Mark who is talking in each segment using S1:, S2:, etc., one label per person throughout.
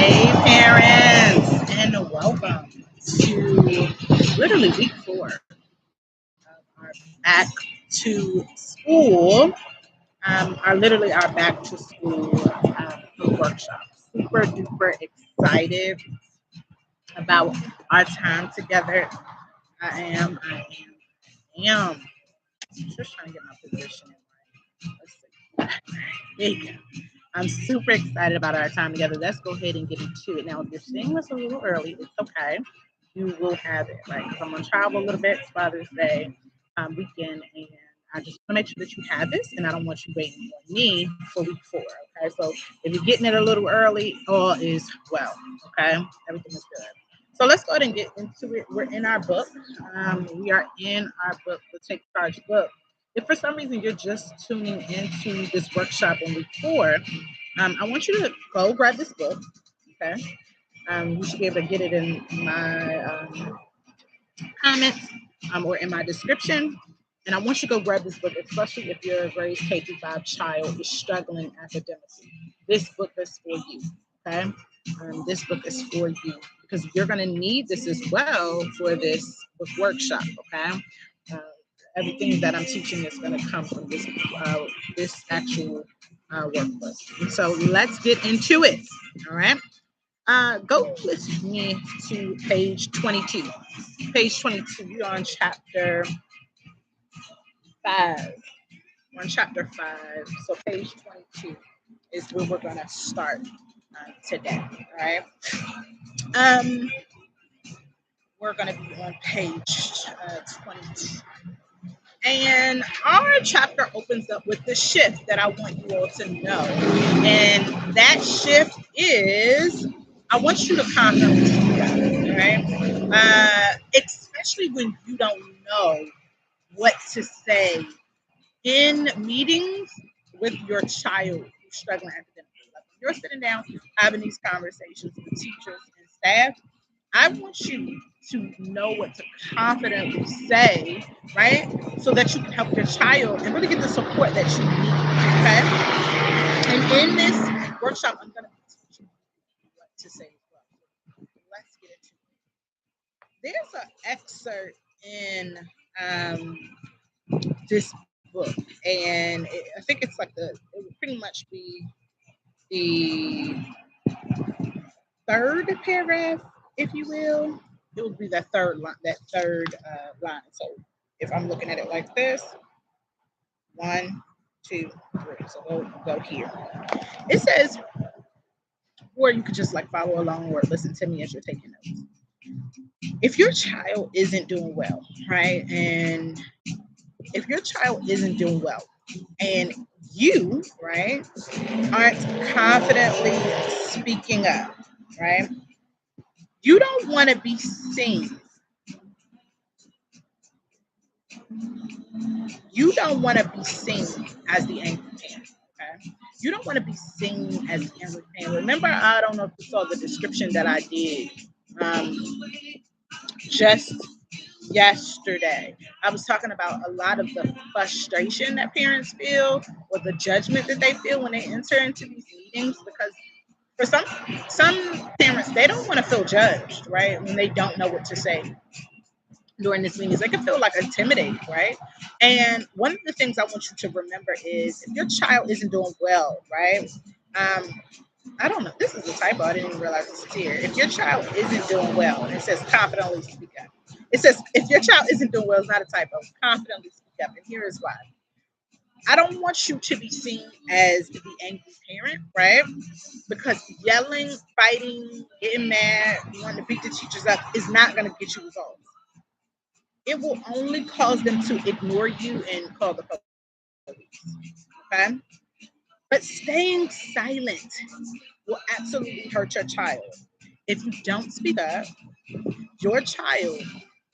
S1: Hey, parents, and welcome to literally week 4 of our back to school. Our back to school workshop. Super duper excited about our time together. I am. Just trying to get my position in right. Let's see. There you go. I'm super excited about our time together. Let's go ahead and get into it. Now, if you're seeing this a little early, it's okay. You will have it, right? Because I'm going to travel a little bit. It's Father's Day weekend, and I just want to make sure that you have this, and I don't want you waiting on me for week 4, okay? So if you're getting it a little early, all is well, okay? Everything is good. So let's go ahead and get into it. We're in our book. We are in our book, the Take Charge book. If for some reason you're just tuning into this workshop in week 4, I want you to go grab this book. Okay. You should be able to get it in my comments or in my description. And I want you to go grab this book, especially if your grade K through 5 child is struggling academically. This book is for you. Okay. This book is for you because you're going to need this as well for this book workshop. Okay. Uh, Everything that I'm teaching is going to come from this actual workbook. And so let's get into it. All right. Go with me to page 22. Page 22. You're on chapter 5. We're on chapter 5. So page 22 is where we're going to start today. All right. Um, we're going to be on page 22. And our chapter opens up with the shift that I want you all to know. And that shift is I want you to confidently speak up, right? Especially when you don't know what to say in meetings with your child who's struggling academically. Like when you're sitting down having these conversations with teachers and staff, I want you to know what to confidently say, right? So that you can help your child and really get the support that you need, okay? And in this workshop, I'm going to be teaching you what to say as well. Let's get into it. There's an excerpt in this book, and I think it's like it would pretty much be the third paragraph, if you will. It would be that third line. Line. So if I'm looking at it like this, 1, 2, 3. So go here. It says, or you could just like follow along or listen to me as you're taking notes. If your child isn't doing well, right, and if your child isn't doing well, and you, right, aren't confidently speaking up, right, you don't want to be seen. You don't want to be seen as the angry parent. Okay? You don't want to be seen as the angry parent. Remember, I don't know if you saw the description that I did um, just yesterday. I was talking about a lot of the frustration that parents feel or the judgment that they feel when they enter into these meetings because for some parents they don't want to feel judged, right? When they don't know what to say during this meetings. They can feel like intimidated, right? And one of the things I want you to remember is if your child isn't doing well, right? Um, I don't know. This is a typo. I didn't even realize this is here. If your child isn't doing well, and it says confidently speak up. It says if your child isn't doing well, it's not a typo. Confidently speak up, and here is why. I don't want you to be seen as the angry parent, right? Because yelling, fighting, getting mad, wanting to beat the teachers up is not going to get you results. It will only cause them to ignore you and call the police. Okay? But staying silent will absolutely hurt your child. If you don't speak up, your child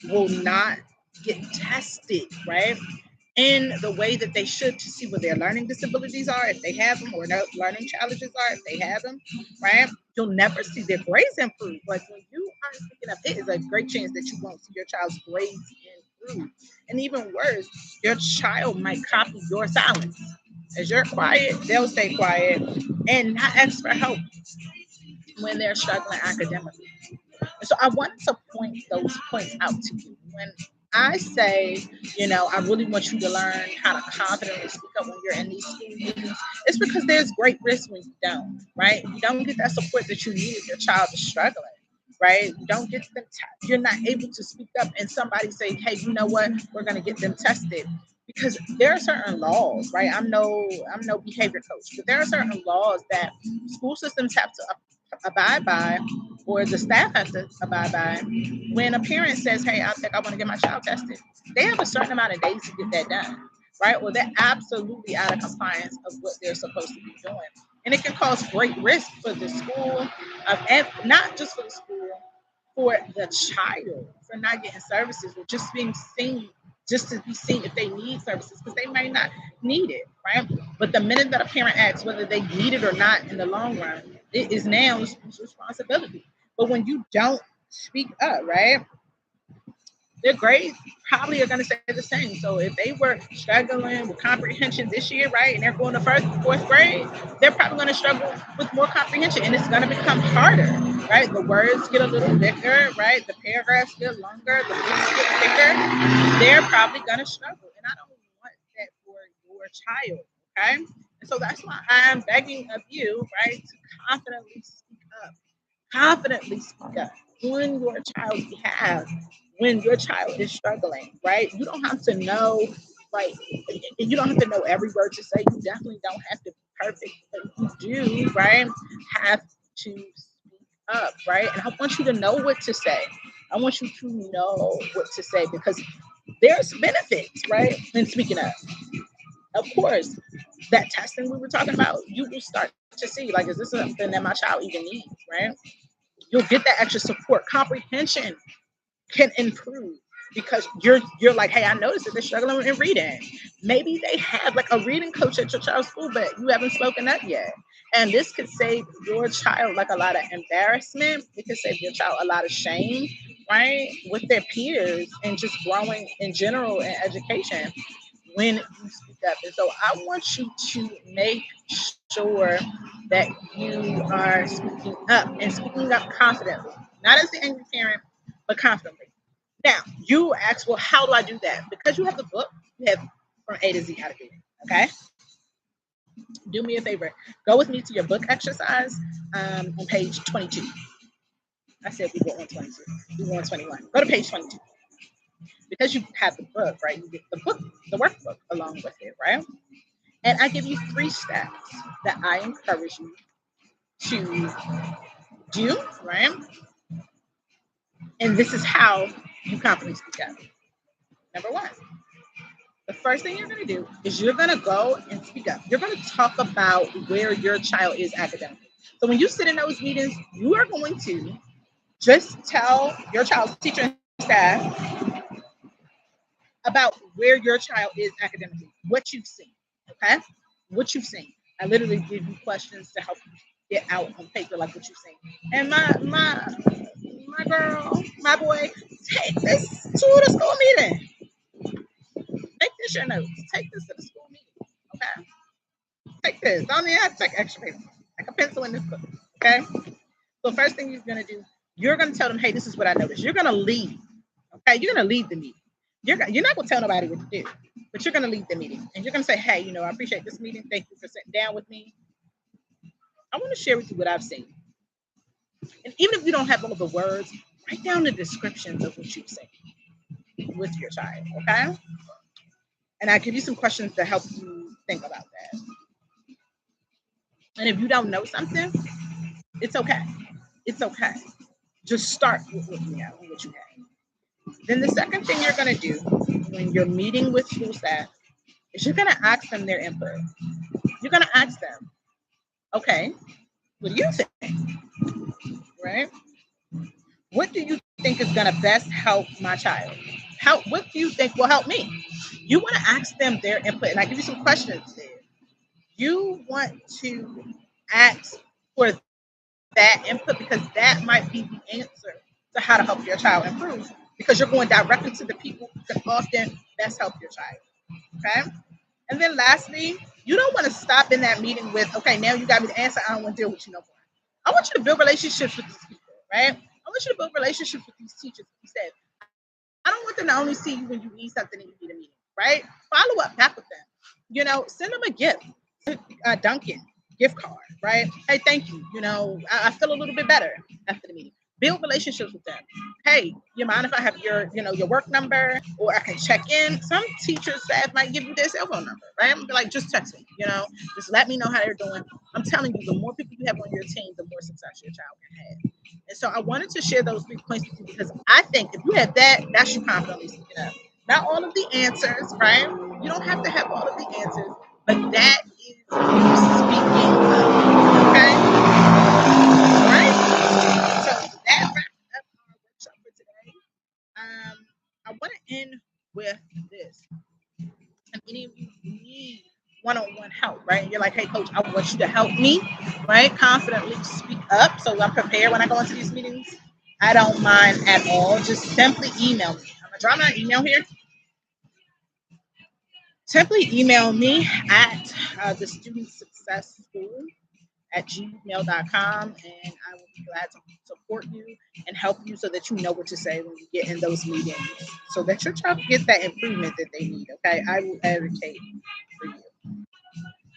S1: will not get tested, right? In the way that they should to see what their learning disabilities are, if they have them, or no learning challenges are, if they have them, right? You'll never see their grades improve. But when you aren't speaking up, it is a great chance that you won't see your child's grades improve. And even worse, your child might copy your silence. As you're quiet, they'll stay quiet and not ask for help. when they're struggling academically. And so I wanted to point those points out to you. When I say, I really want you to learn how to confidently speak up when you're in these school meetings, it's because there's great risk when you don't, right? You don't get that support that you need if your child is struggling, right? You don't get them, you're not able to speak up and somebody say, hey, you know what? We're going to get them tested. Because there are certain laws, right? I'm no behavior coach, but there are certain laws that school systems have to abide by, or the staff has to abide by. When a parent says, hey, I think I want to get my child tested, they have a certain amount of days to get that done, right? Or they're absolutely out of compliance of what they're supposed to be doing. And it can cause great risk for the school, and not just for the school, for the child, for not getting services or just being seen, just to be seen if they need services, because they may not need it, right? But the minute that a parent asks whether they need it or not in the long run, it is now the school's responsibility. But when you don't speak up, right, their grades probably are going to stay the same. So if they were struggling with comprehension this year, right, and they're going to first, fourth grade, they're probably going to struggle with more comprehension, and it's going to become harder, right? The words get a little thicker, right? The paragraphs get longer, the books get thicker. They're probably going to struggle, and I don't want that for your child, okay? And so that's why I'm begging of you, right, to confidently speak up. Confidently speak up on your child's behalf when your child is struggling, right? You don't have to know, like, you don't have to know every word to say. You definitely don't have to be perfect, but you do, right, have to speak up, right? And I want you to know what to say. I want you to know what to say because there's benefits, right, in speaking up. Of course, that testing we were talking about, you will start to see, like, is this something that my child even needs, right? You'll get that extra support. Comprehension can improve because you're like, hey, I noticed that they're struggling in reading. Maybe they have like a reading coach at your child's school, but you haven't spoken up yet. And this could save your child like a lot of embarrassment. It could save your child a lot of shame, right? With their peers and just growing in general in education when you speak up. And so I want you to make sure that you are speaking up and speaking up confidently, not as the angry parent, but confidently. Now, you ask, well, how do I do that? Because you have the book, you have from A to Z how to do it. Okay? Do me a favor. Go with me to your book exercise on page 22. I said we were on 22. We were on 21. Go to page 22. Because you have the book, right? You get the book, the workbook along with it, right? And I give you 3 steps that I encourage you to do, right? And this is how you confidently speak up. Number 1, the first thing you're going to do is you're going to go and speak up. You're going to talk about where your child is academically. So when you sit in those meetings, you are going to just tell your child's teacher and staff about where your child is academically, what you've seen, okay? What you've seen. I literally give you questions to help you get out on paper like what you've seen. And my girl, my boy, take this to the school meeting. Take this your notes. Take this to the school meeting. Okay? Take this. Don't even have to take extra paper. Like a pencil in this book. Okay? So first thing you're gonna do, you're gonna tell them, hey, this is what I noticed. You're gonna lead. Okay, you're gonna lead the meeting. You're not gonna tell nobody what to do, but you're gonna lead the meeting. And you're gonna say, hey, I appreciate this meeting. Thank you for sitting down with me. I want to share with you what I've seen. And even if you don't have all the words, write down the descriptions of what you've seen with your child, okay? And I give you some questions to help you think about that. And if you don't know something, it's okay. It's okay. Just start with what you know and what you have. Then the second thing you're going to do when you're meeting with school staff is you're going to ask them their input. You're going to ask them, okay, what do you think? Right? What do you think is going to best help my child? What do you think will help me? You want to ask them their input. And I give you some questions there. You want to ask for that input because that might be the answer to how to help your child improve because you're going directly to the people who can often best help your child. Okay? And then lastly, you don't want to stop in that meeting with, okay, now you got me the answer. I don't want to deal with you no more. I want you to build relationships with these people, right? I want you to build relationships with these teachers, these staff. I don't want them to only see you when you need something and you need a meeting, right? Follow up back with them. Send them a gift, a Dunkin' gift card, right? Hey, thank you. I feel a little bit better after the meeting. Build relationships with them. Hey, you mind if I have your work number, or I can check in? Some teachers, staff might give you their cell phone number, right? I'm be like, just text me. Just let me know how they're doing. I'm telling you, the more people you have on your team, the more success your child can have. And so I wanted to share those 3 points with you because I think if you have that, that's you confidently speaking up. Not all of the answers, right? You don't have to have all of the answers, but that is you speaking up. Okay? All right? So that wraps up our workshop for today. I want to end with this. If any of you need one-on-one help, right? You're like, hey, coach, I want you to help me, right? Confidently speak up so I'm prepared when I go into these meetings. I don't mind at all. Just simply email me. I'm going to drop my email here. Simply email me at the Student Success School at gmail.com, and I will be glad to support you and help you so that you know what to say when you get in those meetings so that your child gets that improvement that they need. Okay, I will advocate for you.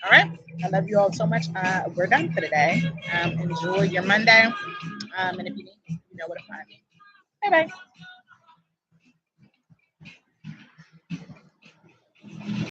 S1: All right, I love you all so much. We're done for today. Enjoy your Monday, and if you need me, you know where to find me. Bye bye.